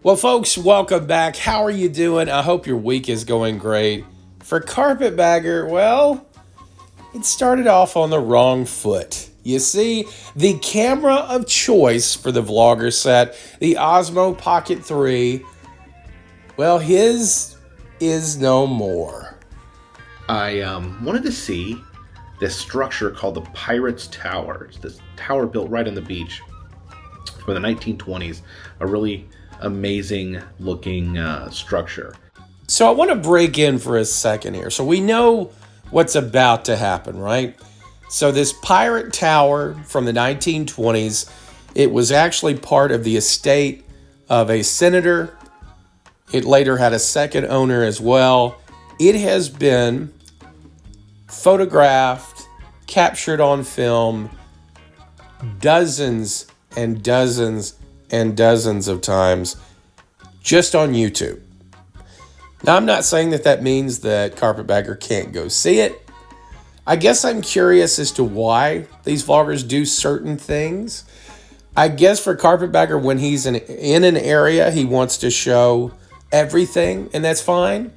Well, folks, welcome back. How are you doing? I hope your week is going great. For Carpetbagger, well, it started off on the wrong foot. You see, the camera of choice for the vlogger set, the Osmo Pocket 3, well, his is no more. I wanted to see this structure called the Pirates Tower. It's this tower built right on the beach from the 1920s. A really amazing looking structure. So I want to break in for a second here. So we know what's about to happen, right? So this pirate tower from the 1920s, it was actually part of the estate of a senator. It later had a second owner as well. It has been photographed, captured on film, dozens and dozens and dozens of times just on YouTube. Now, I'm not saying that means that Carpetbagger can't go see it. I guess I'm curious as to why these vloggers do certain things. I guess for Carpetbagger, when he's in an area, he wants to show everything, and that's fine.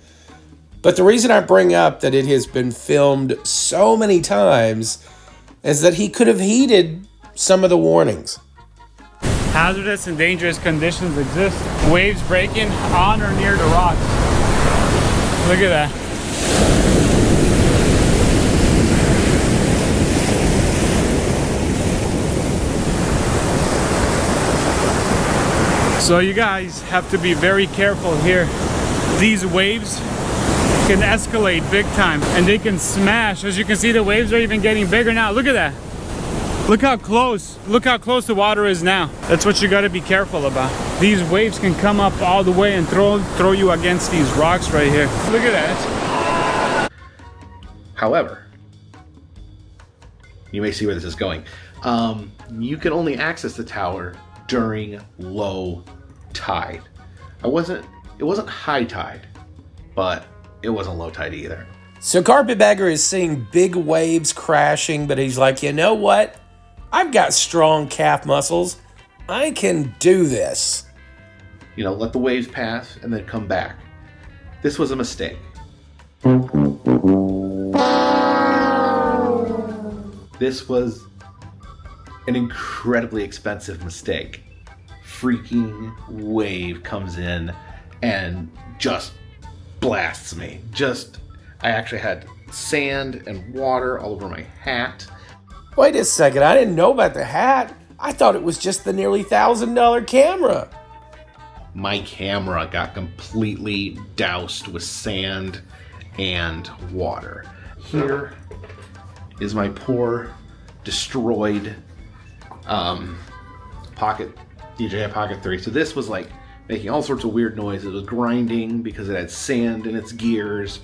But the reason I bring up that it has been filmed so many times is that he could have heeded some of the warnings. Hazardous and dangerous conditions exist. Waves breaking on or near the rocks. Look at that. So you guys have to be very careful here. These waves can escalate big time and they can smash. As you can see, the waves are even getting bigger now. Look at that. Look how close the water is now. That's what you got to be careful about. These waves can come up all the way and throw you against these rocks right here. Look at that. However, you may see where this is going. You can only access the tower during low tide. It wasn't high tide, but it wasn't low tide either. So Carpetbagger is seeing big waves crashing, but he's like, you know what? I've got strong calf muscles. I can do this. You know, let the waves pass and then come back. This was a mistake. This was an incredibly expensive mistake. Freaking wave comes in and just blasts me. I actually had sand and water all over my hat. Wait a second, I didn't know about the hat. I thought it was just the nearly $1,000 camera. My camera got completely doused with sand and water. Here is my poor, destroyed DJI Pocket 3. So this was like making all sorts of weird noises. It was grinding because it had sand in its gears.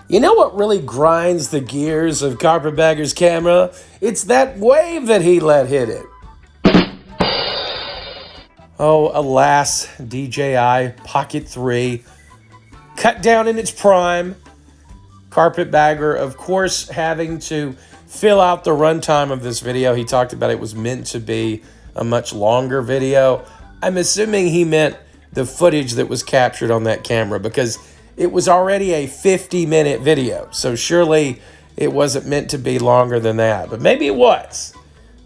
You know what really grinds the gears of Carpetbagger's camera? It's that wave that he let hit it. Oh, alas, DJI Pocket 3, cut down in its prime. Carpetbagger, of course, having to fill out the runtime of this video. He talked about it was meant to be a much longer video. I'm assuming he meant the footage that was captured on that camera, because it was already a 50-minute video, so surely it wasn't meant to be longer than that. But maybe it was.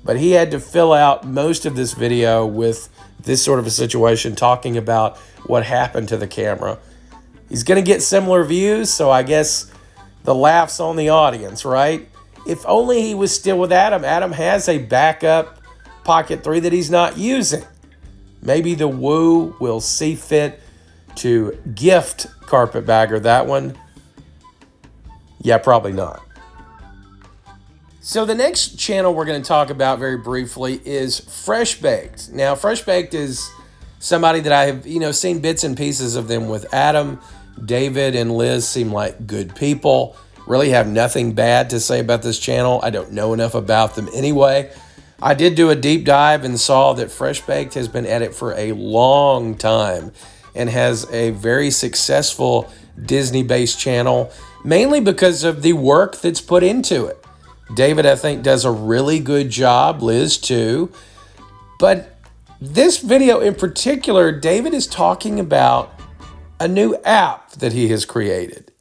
But he had to fill out most of this video with this sort of a situation, talking about what happened to the camera. He's going to get similar views, so I guess the laugh's on the audience, right? If only he was still with Adam. Adam has a backup Pocket 3 that he's not using. Maybe the Woo will see fit to gift Carpetbagger that one. Yeah, probably not. So the next channel we're going to talk about very briefly is Fresh Baked. Now, Fresh Baked is somebody that I have, seen bits and pieces of them with Adam. David and Liz seem like good people. Really have nothing bad to say about this channel. I don't know enough about them anyway. I did do a deep dive and saw that Fresh Baked has been at it for a long time and has a very successful Disney-based channel, mainly because of the work that's put into it. David, I think, does a really good job. Liz, too. But This video in particular, David is talking about a new app that he has created.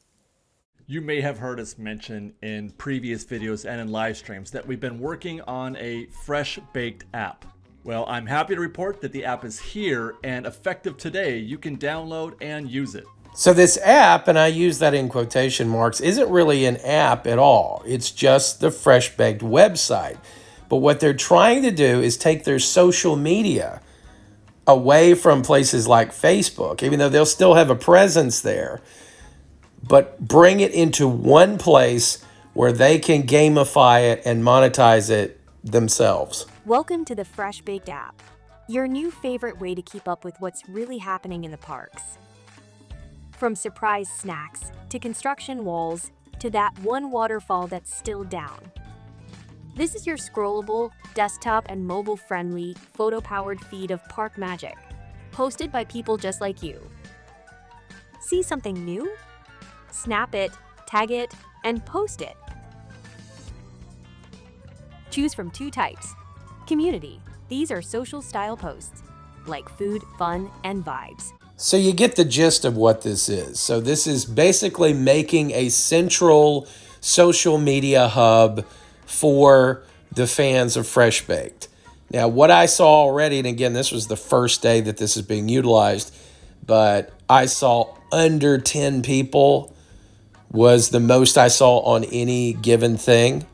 You may have heard us mention in previous videos and in live streams that we've been working on a fresh baked app. Well, I'm happy to report that the app is here and effective today. You can download and use it. So this app, and I use that in quotation marks, isn't really an app at all. It's just the Fresh Baked website. But what they're trying to do is take their social media away from places like Facebook, even though they'll still have a presence there, but bring it into one place where they can gamify it and monetize it themselves. Welcome to the Fresh Baked app, your new favorite way to keep up with what's really happening in the parks. From surprise snacks, to construction walls, to that one waterfall that's still down. This is your scrollable, desktop and mobile-friendly, photo-powered feed of park magic, hosted by people just like you. See something new? Snap it, tag it, and post it. Choose from 2 types. Community. These are social-style posts, like food, fun, and vibes. So you get the gist of what this is. So this is basically making a central social media hub for the fans of Fresh Baked. Now, what I saw already, and again, this was the first day that this is being utilized, but I saw under 10 people was the most I saw on any given thing.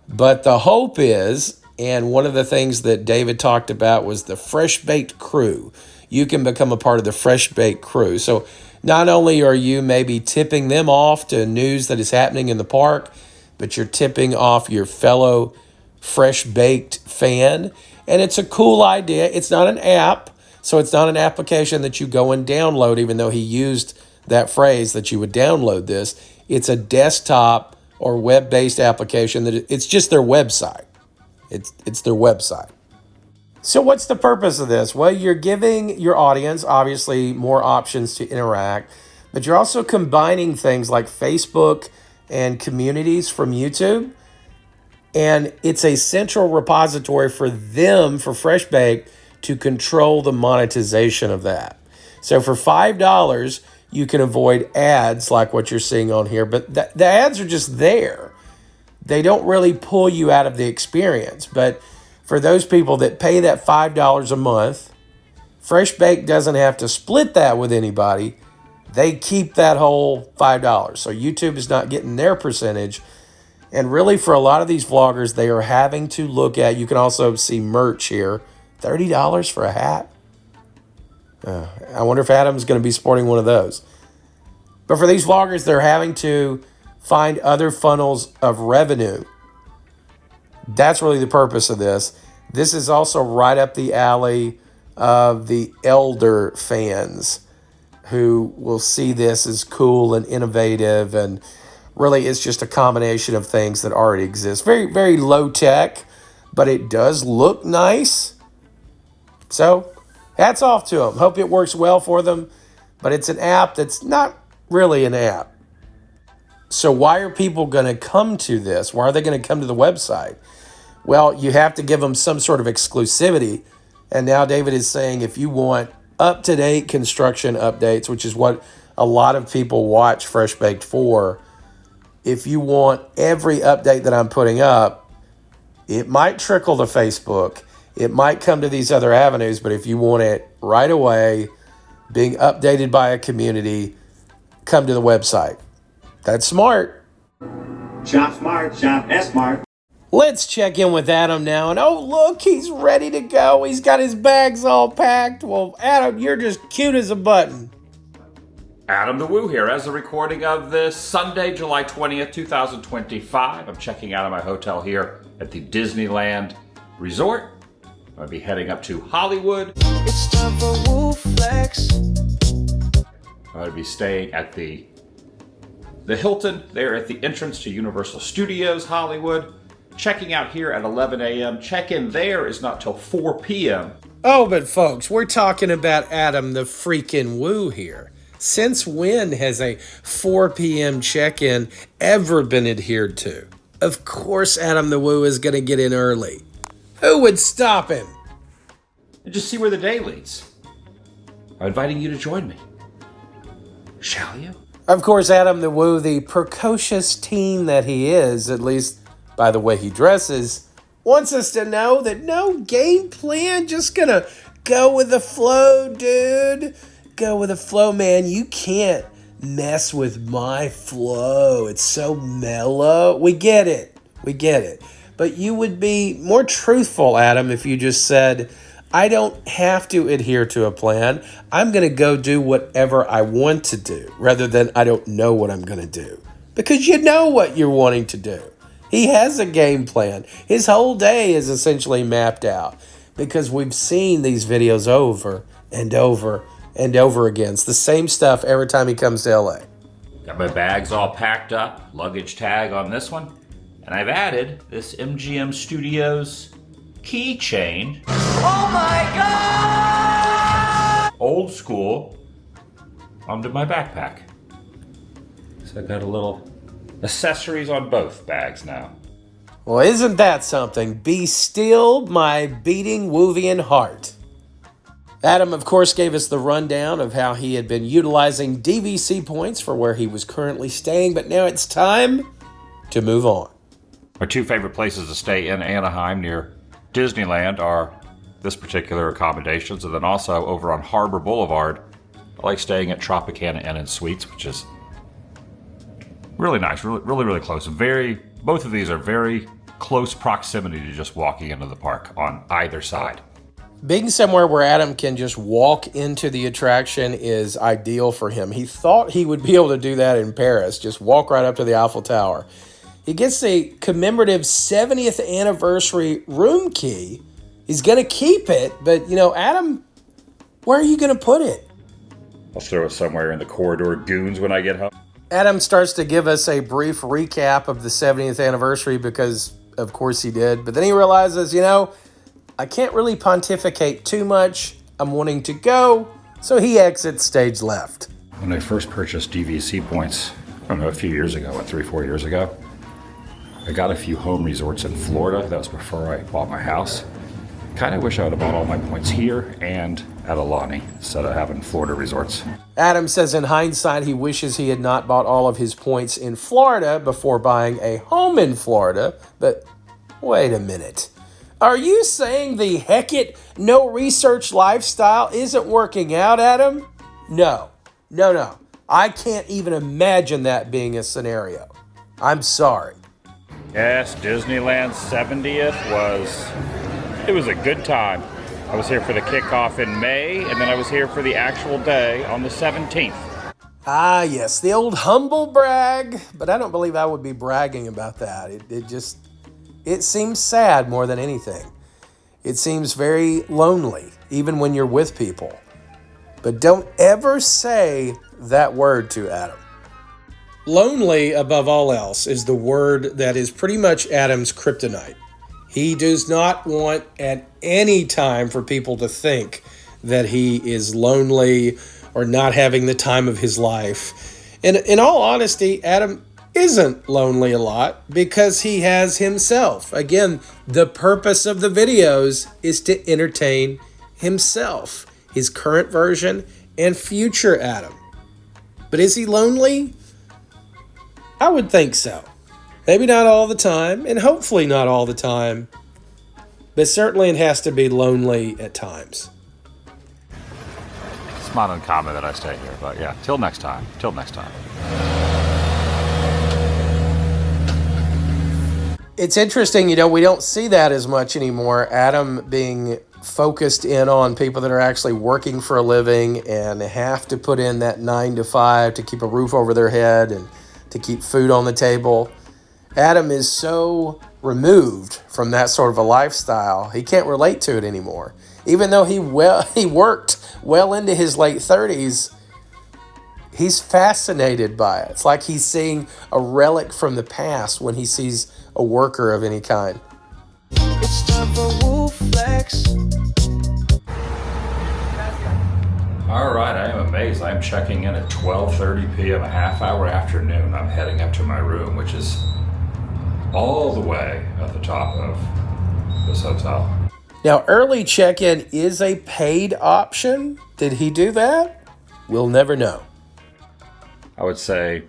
But the hope is, and one of the things that David talked about was the Fresh Baked crew. You can become a part of the Fresh Baked crew. So not only are you maybe tipping them off to news that is happening in the park, but you're tipping off your fellow Fresh Baked fan. And it's a cool idea. It's not an app, so it's not an application that you go and download, even though he used that phrase that you would download this. It's a desktop or web-based application that it's just their website. It's their website. So what's the purpose of this? Well, you're giving your audience, obviously, more options to interact, but you're also combining things like Facebook and communities from YouTube. And it's a central repository for them, for Fresh Baked, to control the monetization of that. So for $5, you can avoid ads like what you're seeing on here, but the ads are just there. They don't really pull you out of the experience. But for those people that pay that $5 a month, Fresh Baked doesn't have to split that with anybody. They keep that whole $5. So YouTube is not getting their percentage. And really, for a lot of these vloggers, they are having to look at, you can also see merch here, $30 for a hat. I wonder if Adam's going to be sporting one of those. But for these vloggers, they're having to find other funnels of revenue. That's really the purpose of this. This is also right up the alley of the elder fans who will see this as cool and innovative, and really it's just a combination of things that already exist. Very, very low tech, but it does look nice. So hats off to them. Hope it works well for them, but it's an app that's not really an app. So why are people going to come to this? Why are they going to come to the website? Well, you have to give them some sort of exclusivity. And now David is saying if you want up-to-date construction updates, which is what a lot of people watch Fresh Baked for, if you want every update that I'm putting up, it might trickle to Facebook. It might come to these other avenues, but if you want it right away, being updated by a community, come to the website. That's smart. Shop smart, shop S-smart. Let's check in with Adam now. And oh, look, he's ready to go. He's got his bags all packed. Well, Adam, you're just cute as a button. Adam the Woo here. As the recording of this Sunday, July 20th, 2025, I'm checking out of my hotel here at the Disneyland Resort. I'm going to be heading up to Hollywood. It's time for Woo Flex. I'm going to be staying at the Hilton there at the entrance to Universal Studios Hollywood. Checking out here at 11 a.m. Check-in there is not till 4 p.m. Oh, but folks, we're talking about Adam the freaking Woo here. Since when has a 4 p.m. check-in ever been adhered to? Of course Adam the Woo is going to get in early. Who would stop him? and just see where the day leads. I'm inviting you to join me. Shall you? Of course, Adam the Woo, the precocious teen that he is, at least by the way he dresses, wants us to know that no game plan, just gonna go with the flow, dude. Go with the flow, man. You can't mess with my flow. It's so mellow. We get it. We get it. But you would be more truthful, Adam, if you just said, I don't have to adhere to a plan. I'm going to go do whatever I want to do, rather than I don't know what I'm going to do. Because you know what you're wanting to do. He has a game plan. His whole day is essentially mapped out, because we've seen these videos over and over and over again. It's the same stuff every time he comes to LA. Got my bags all packed up, luggage tag on this one, and I've added this MGM Studios keychain. Oh my God! Old school onto my backpack. So I've got a little accessories on both bags now. Well, isn't that something? Be still, my beating Woovian heart. Adam, of course, gave us the rundown of how he had been utilizing DVC points for where he was currently staying, but now it's time to move on. My two favorite places to stay in Anaheim near Disneyland are this particular accommodations, and then also over on Harbor Boulevard, I like staying at Tropicana Inn and Suites, which is really nice, really close. Both of these are very close proximity to just walking into the park on either side. Being somewhere where Adam can just walk into the attraction is ideal for him. He thought he would be able to do that in Paris, just walk right up to the Eiffel Tower. He gets a commemorative 70th anniversary room key. He's going to keep it, but, Adam, where are you going to put it? I'll throw it somewhere in the corridor goons when I get home. Adam starts to give us a brief recap of the 70th anniversary because, of course, he did. But then he realizes, I can't really pontificate too much. I'm wanting to go, so he exits stage left. When I first purchased DVC points, I don't know, a few years ago, 3-4 years ago, I got a few home resorts in Florida. That was before I bought my house. Kind of wish I would have bought all my points here and at Alani instead of having Florida resorts. Adam says in hindsight he wishes he had not bought all of his points in Florida before buying a home in Florida. But wait a minute. Are you saying the heck it, no research lifestyle isn't working out, Adam? No. I can't even imagine that being a scenario. I'm sorry. Yes, Disneyland's 70th was a good time. I was here for the kickoff in May, and then I was here for the actual day on the 17th. Ah, yes, the old humble brag, but I don't believe I would be bragging about that. It seems sad more than anything. It seems very lonely, even when you're with people. But don't ever say that word to Adam. Lonely, above all else, is the word that is pretty much Adam's kryptonite. He does not want at any time for people to think that he is lonely or not having the time of his life. And in all honesty, Adam isn't lonely a lot because he has himself. Again, the purpose of the videos is to entertain himself, his current version and future Adam. But is he lonely? I would think so. Maybe not all the time, and hopefully not all the time, but certainly it has to be lonely at times. It's not uncommon that I stay here, but yeah, till next time. It's interesting, we don't see that as much anymore. Adam being focused in on people that are actually working for a living and have to put in that 9 to 5 to keep a roof over their head and to keep food on the table. Adam is so removed from that sort of a lifestyle, he can't relate to it anymore. Even though he worked well into his late 30s, he's fascinated by it. It's like he's seeing a relic from the past when he sees a worker of any kind. It's time for Woo Flex. All right, I am amazed. I'm checking in at 12:30 p.m., a half hour after noon. I'm heading up to my room, which is all the way at the top of this hotel. Now, early check-in is a paid option. Did he do that? We'll never know. I would say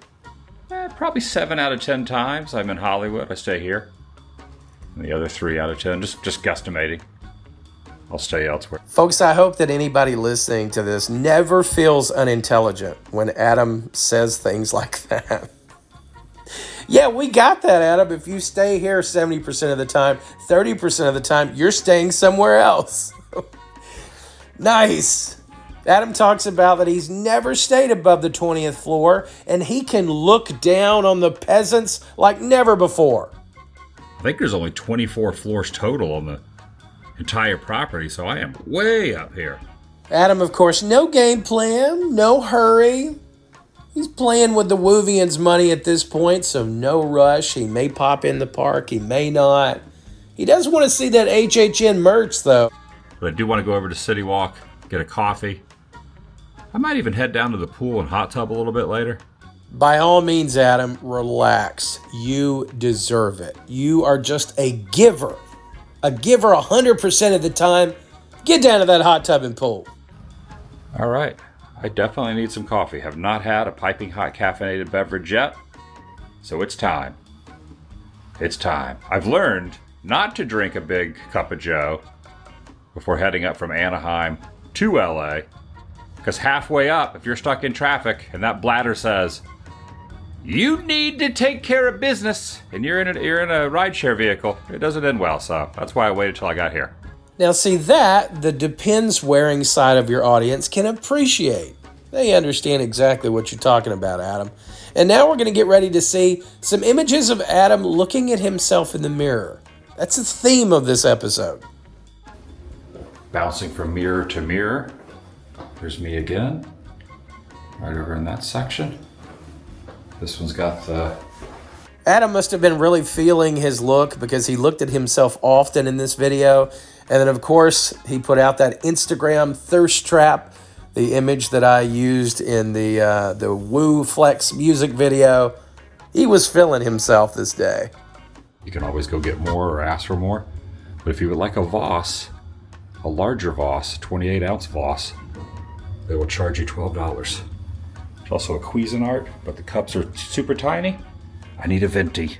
probably 7 out of 10 times I'm in Hollywood, I stay here. And the other 3 out of 10, just guesstimating, I'll stay elsewhere. Folks, I hope that anybody listening to this never feels unintelligent when Adam says things like that. Yeah, we got that, Adam. If you stay here 70% of the time, 30% of the time, you're staying somewhere else. Nice. Adam talks about that he's never stayed above the 20th floor, and he can look down on the peasants like never before. I think there's only 24 floors total on the entire property, so I am way up here. Adam, of course, no game plan, no hurry. He's playing with the Woovians' money at this point, so no rush. He may pop in the park, he may not. He does want to see that HHN merch, though. But I do want to go over to City Walk, get a coffee. I might even head down to the pool and hot tub a little bit later. By all means, Adam, relax. You deserve it. You are just a giver. A giver 100% of the time. Get down to that hot tub and pool. All right. I definitely need some coffee. Have not had a piping hot caffeinated beverage yet. So it's time. It's time. I've learned not to drink a big cup of Joe before heading up from Anaheim to LA. Because halfway up, if you're stuck in traffic and that bladder says, you need to take care of business, and you're in a rideshare vehicle, it doesn't end well. So that's why I waited till I got here. Now see that the depends wearing side of your audience can appreciate. They understand exactly what you're talking about, Adam. And now we're going to get ready to see some images of Adam looking at himself in the mirror. That's the theme of this episode. Bouncing from mirror to mirror. There's me again. Right over in that section. This one's got the... Adam must have been really feeling his look because he looked at himself often in this video. And then, of course, he put out that Instagram thirst trap, the image that I used in the Woo Flex music video. He was feeling himself this day. You can always go get more or ask for more. But if you would like a Voss, a larger Voss, 28-ounce Voss, they will charge you $12. There's also a Cuisinart, but the cups are super tiny. I need a venti.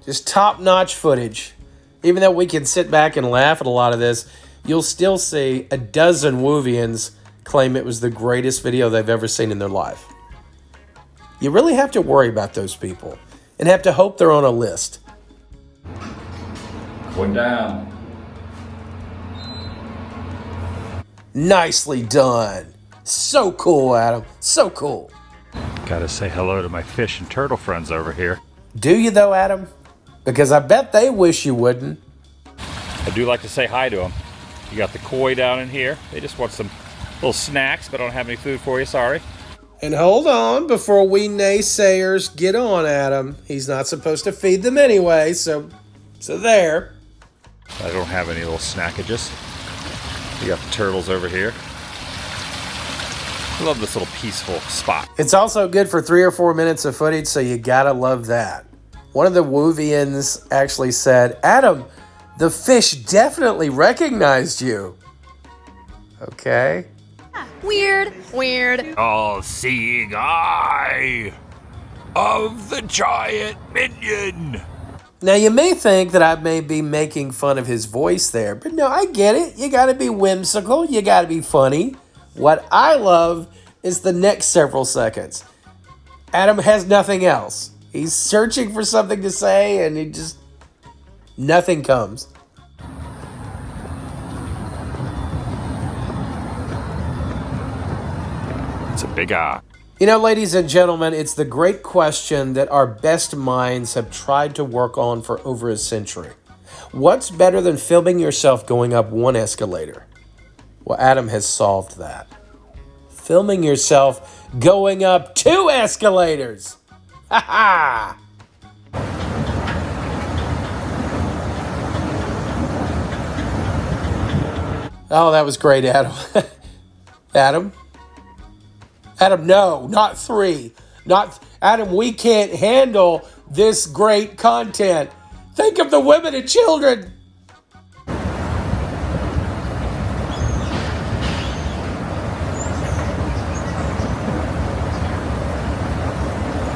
Just top-notch footage. Even though we can sit back and laugh at a lot of this, you'll still see a dozen Woovians claim it was the greatest video they've ever seen in their life. You really have to worry about those people and have to hope they're on a list. Going down. Nicely done. So cool, Adam. So cool. Gotta say hello to my fish and turtle friends over here. Do you though, Adam? Because I bet they wish you wouldn't. I do like to say hi to them. You got the koi down in here. They just want some little snacks, but I don't have any food for you, sorry. And hold on before we naysayers get on Adam. He's not supposed to feed them anyway, so there. I don't have any little snackages. You got the turtles over here. I love this little peaceful spot. It's also good for 3 or 4 minutes of footage, so you gotta love that. One of the Woovians actually said, Adam, the fish definitely recognized you. Okay. Weird. All-seeing eye of the giant minion. Now, you may think that I may be making fun of his voice there, but no, I get it. You gotta be whimsical. You gotta be funny. What I love is the next several seconds. Adam has nothing else. He's searching for something to say, and nothing comes. It's a big eye. You know, ladies and gentlemen, it's the great question that our best minds have tried to work on for over a century. What's better than filming yourself going up one escalator? Well, Adam has solved that. Filming yourself going up 2 escalators. Ha ha! Oh, that was great, Adam. Adam? Adam, no, not 3. Adam, we can't handle this great content. Think of the women and children.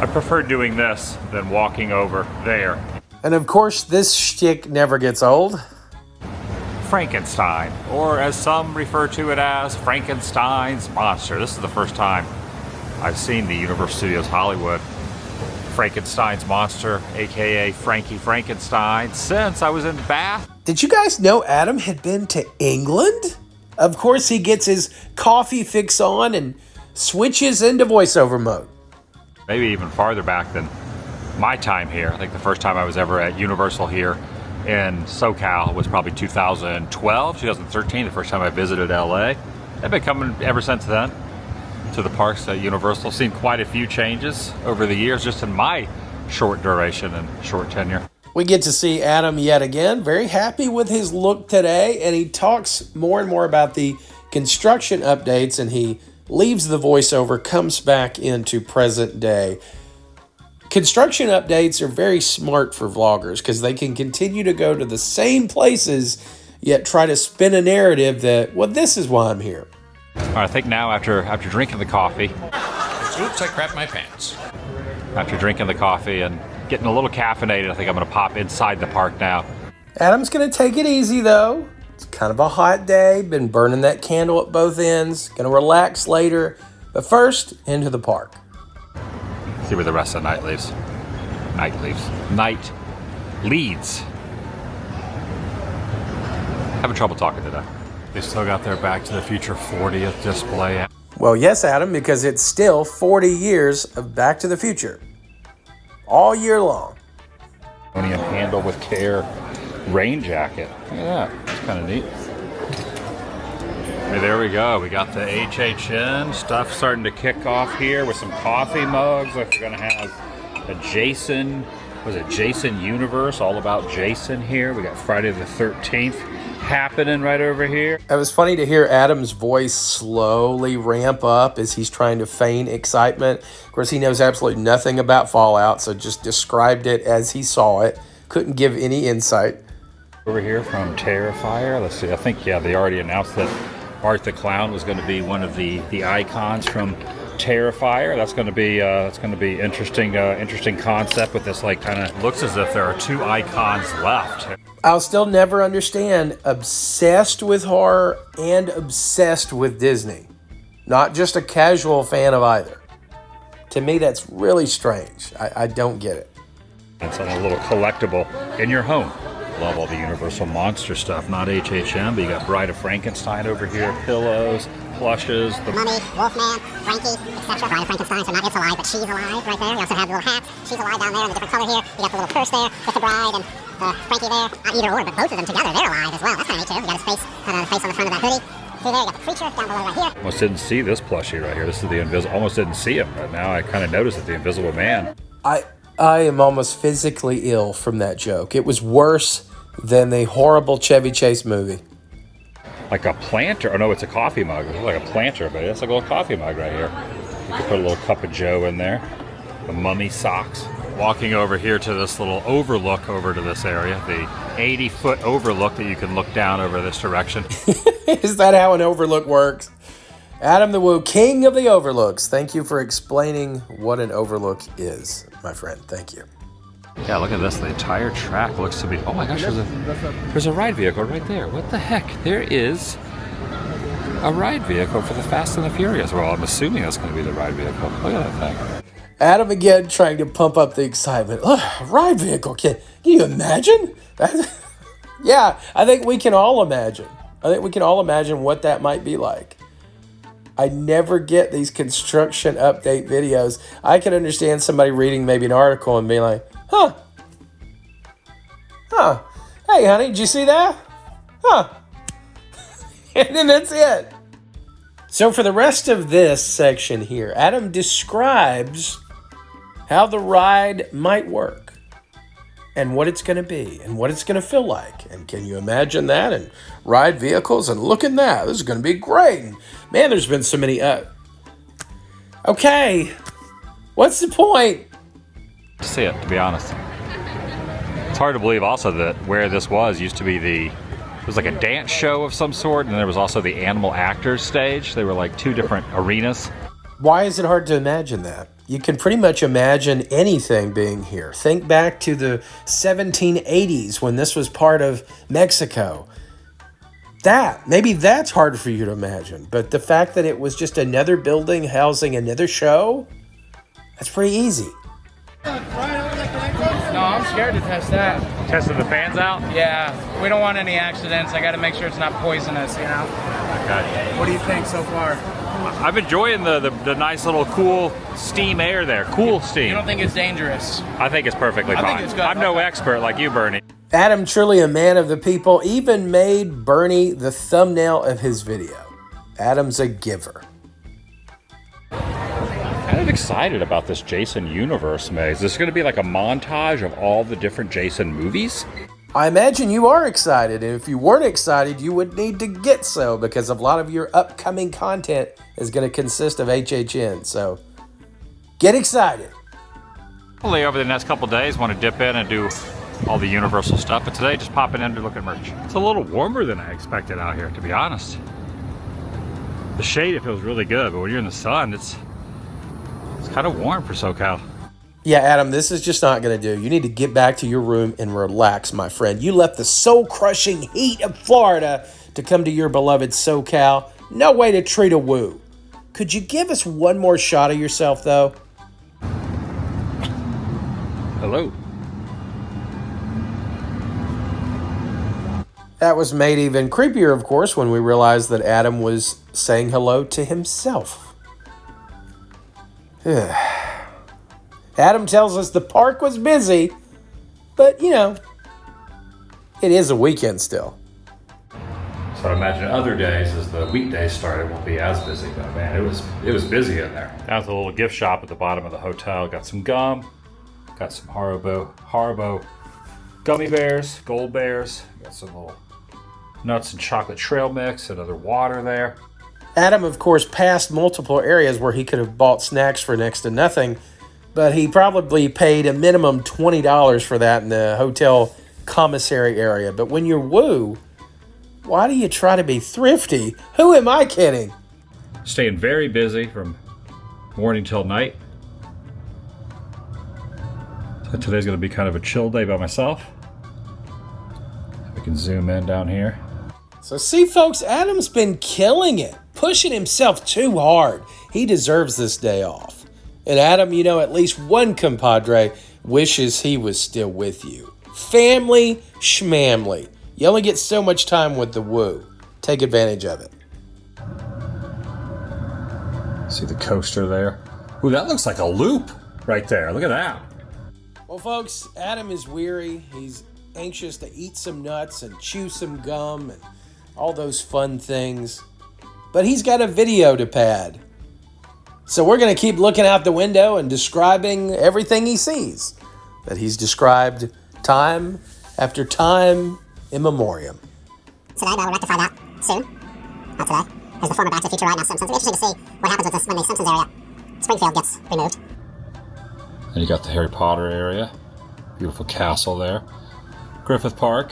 I prefer doing this than walking over there. And of course, this shtick never gets old. Frankenstein, or as some refer to it as, Frankenstein's monster. This is the first time I've seen the Universal Studios Hollywood Frankenstein's monster, aka Frankie Frankenstein, since I was in Bath. Did you guys know Adam had been to England? Of course, he gets his coffee fix on and switches into voiceover mode. Maybe even farther back than my time here. I think the first time I was ever at Universal here in SoCal was probably 2012, 2013, the first time I visited LA. I've been coming ever since then to the parks at Universal. Seen quite a few changes over the years just in my short duration and short tenure. We get to see Adam yet again, very happy with his look today, and he talks more and more about the construction updates, and he leaves the voiceover, comes back into present day. Construction updates are very smart for vloggers because they can continue to go to the same places yet try to spin a narrative that, well, this is why I'm here. All right, I think now after drinking the coffee. Oops, I crapped my pants. After drinking the coffee and getting a little caffeinated, I think I'm going to pop inside the park now. Adam's going to take it easy, though. It's kind of a hot day. Been burning that candle at both ends. Going to relax later. But first, into the park. See where the rest of the night leaves. Night leads. Having trouble talking today. They still got their Back to the Future 40th display. Well, yes, Adam, because it's still 40 years of Back to the Future. All year long. Aluminum handle with care rain jacket. Look at that. That's kind of neat. Hey, there we go. We got the HHN stuff starting to kick off here with some coffee mugs. Like we're going to have a Jason, Jason Universe, all about Jason here. We got Friday the 13th happening right over here. It was funny to hear Adam's voice slowly ramp up as he's trying to feign excitement. Of course, he knows absolutely nothing about Fallout, so just described it as he saw it. Couldn't give any insight. Over here from Terrifier. Let's see. I think, yeah, they already announced that Art the Clown was going to be one of the icons from Terrifier. That's going to be interesting. Interesting concept with this, like, kind of looks as if there are two icons left. I'll still never understand obsessed with horror and obsessed with Disney. Not just a casual fan of either. To me, that's really strange. I don't get it. It's on a little collectible in your home. Love all the Universal Monster stuff. Not HHM, but you got Bride of Frankenstein over here. Pillows, plushes. The Mummy, Wolfman, Frankie, etc. Bride of Frankenstein, so not it's alive, but she's alive right there. We also have the little hat. She's alive down there in the different color here. You got the little purse there with the bride and Frankie there. Not either or, but both of them together, they're alive as well. That's kind of neat too. You got his face, kind of the face on the front of that hoodie. See there, you got the creature down below right here. Almost didn't see this plushie right here. This is the invisible. Almost didn't see him, but now I kind of noticed that the Invisible Man. I am almost physically ill from that joke. It was worse than the horrible Chevy Chase movie. Like a planter. Oh no, it's a coffee mug. It's like a planter, but it's like a little coffee mug right here. You could put a little cup of Joe in there. The Mummy socks. Walking over here to this little overlook over to this area. The 80-foot overlook that you can look down over this direction. Is that how an overlook works? Adam the Woo, king of the overlooks. Thank you for explaining what an overlook is, my friend. Thank you. Yeah, look at this. The entire track looks to be... Oh my gosh, there's a ride vehicle right there. What the heck? There is a ride vehicle for the Fast and the Furious. Well, I'm assuming that's going to be the ride vehicle. Look at that thing. Adam again trying to pump up the excitement. Ugh, ride vehicle. Can you imagine? Yeah, I think we can all imagine. I think we can all imagine what that might be like. I never get these construction update videos. I can understand somebody reading maybe an article and being like, huh. Hey, honey, did you see that? Huh. And then that's it. So for the rest of this section here, Adam describes how the ride might work and what it's going to be and what it's going to feel like. And can you imagine that? And ride vehicles and look at that. This is going to be great. And man, there's been so many. Okay. What's the point? See it, to be honest. It's hard to believe also that where this was used to be it was like a dance show of some sort, and there was also the animal actors stage. They were like two different arenas. Why is it hard to imagine that? You can pretty much imagine anything being here. Think back to the 1780s when this was part of Mexico. Maybe that's hard for you to imagine. But the fact that it was just another building housing another show, that's pretty easy. No, I'm scared to test that. Testing the fans out? Yeah, we don't want any accidents. I got to make sure it's not poisonous, you know? Okay. What do you think so far? I'm enjoying the nice little cool steam air there. Cool steam. You don't think it's dangerous? I think it's perfectly fine. I think it's good. I'm no expert like you, Bernie. Adam, truly a man of the people, even made Bernie the thumbnail of his video. Adam's a giver. Kind of excited about this Jason universe maze. This is going to be like a montage of all the different Jason movies. I imagine you are excited, and if you weren't excited, you would need to get so, because a lot of your upcoming content is going to consist of HHN, so get excited. Hopefully over the next couple days want to dip in and do all the Universal stuff, but today just popping in to look at merch. It's a little warmer than I expected out here, to be honest. The shade, it feels really good, but when you're in the sun, it's kind of warm for SoCal. Yeah, Adam, this is just not going to do. You need to get back to your room and relax, my friend. You left the soul-crushing heat of Florida to come to your beloved SoCal. No way to treat a woo. Could you give us one more shot of yourself, though? Hello. That was made even creepier, of course, when we realized that Adam was saying hello to himself. Adam tells us the park was busy, but, you know, it is a weekend still. So I imagine other days, as the weekdays start, it won't be as busy, but man, it was busy in there. Down to the little gift shop at the bottom of the hotel. Got some gum, got some Haribo gummy bears, gold bears, got some little nuts and chocolate trail mix, another water there. Adam, of course, passed multiple areas where he could have bought snacks for next to nothing, but he probably paid a minimum $20 for that in the hotel commissary area. But when you're woo, why do you try to be thrifty? Who am I kidding? Staying very busy from morning till night. So today's going to be kind of a chill day by myself. We can zoom in down here. So see, folks, Adam's been killing it, pushing himself too hard. He deserves this day off. And Adam, you know, at least one compadre wishes he was still with you. Family schmamly. You only get so much time with the woo. Take advantage of it. See the coaster there? Ooh, that looks like a loop right there. Look at that. Well, folks, Adam is weary. He's anxious to eat some nuts and chew some gum and all those fun things. But he's got a video to pad. So we're going to keep looking out the window and describing everything he sees that he's described time after time in memoriam. Today, but we'll rectify that soon. Not today. Here's the former Back to the Future right now Simpsons. It'll be interesting to see what happens with this when the Simpsons area, Springfield, gets removed. And you got the Harry Potter area. Beautiful castle there. Griffith Park.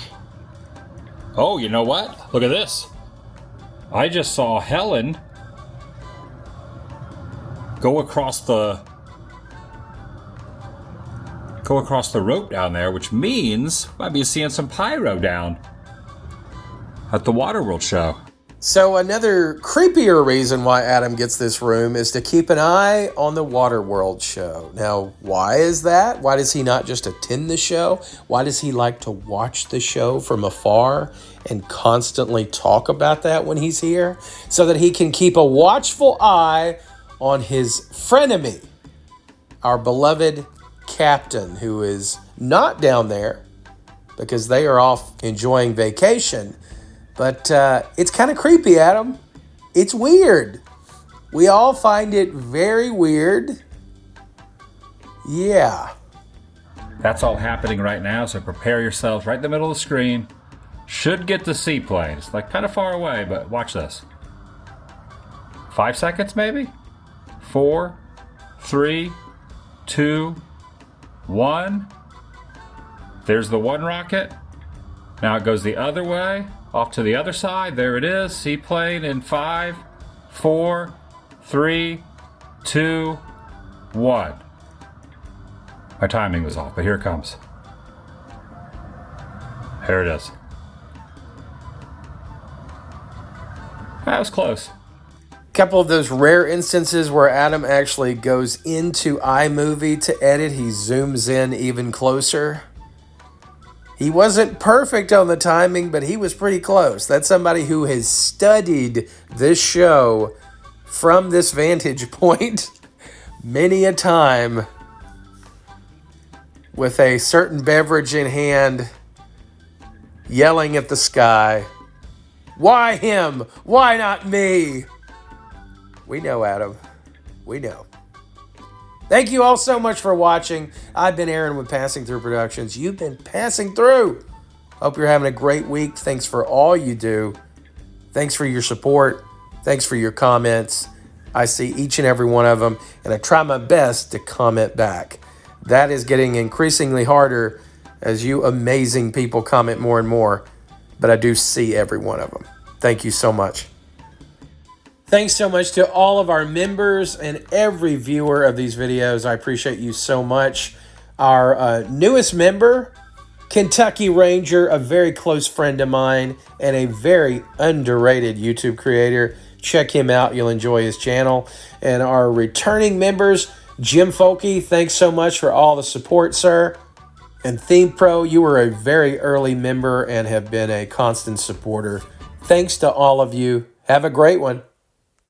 Oh, you know what? Look at this. I just saw Helen go across the rope down there, which means I might be seeing some pyro down at the Waterworld show. So another creepier reason why Adam gets this room is to keep an eye on the Waterworld show. Now, why is that? Why does he not just attend the show? Why does he like to watch the show from afar and constantly talk about that when he's here? So that he can keep a watchful eye on his frenemy, our beloved captain, who is not down there because they are off enjoying vacation. But it's kind of creepy, Adam. It's weird. We all find it very weird. Yeah. That's all happening right now, so prepare yourselves right in the middle of the screen. Should get the seaplane. It's like kind of far away, but watch this. 5 seconds maybe? 4, 3, 2, 1. There's the one rocket. Now it goes the other way, off to the other side. There it is, seaplane in 5, 4, 3, 2, What? My timing was off, but here it comes. Here it is. That was close. Couple of those rare instances where Adam actually goes into iMovie to edit. He zooms in even closer. He wasn't perfect on the timing, but he was pretty close. That's somebody who has studied this show from this vantage point many a time with a certain beverage in hand, yelling at the sky. Why him? Why not me? We know, Adam. We know. Thank you all so much for watching. I've been Aaron with Passing Through Productions. You've been passing through. Hope you're having a great week. Thanks for all you do. Thanks for your support. Thanks for your comments. I see each and every one of them, and I try my best to comment back. That is getting increasingly harder as you amazing people comment more and more, but I do see every one of them. Thank you so much. Thanks so much to all of our members and every viewer of these videos. I appreciate you so much. Our newest member, Kentucky Ranger, a very close friend of mine and a very underrated YouTube creator. Check him out. You'll enjoy his channel. And our returning members, Jim Folke, thanks so much for all the support, sir. And Theme Pro, you were a very early member and have been a constant supporter. Thanks to all of you. Have a great one.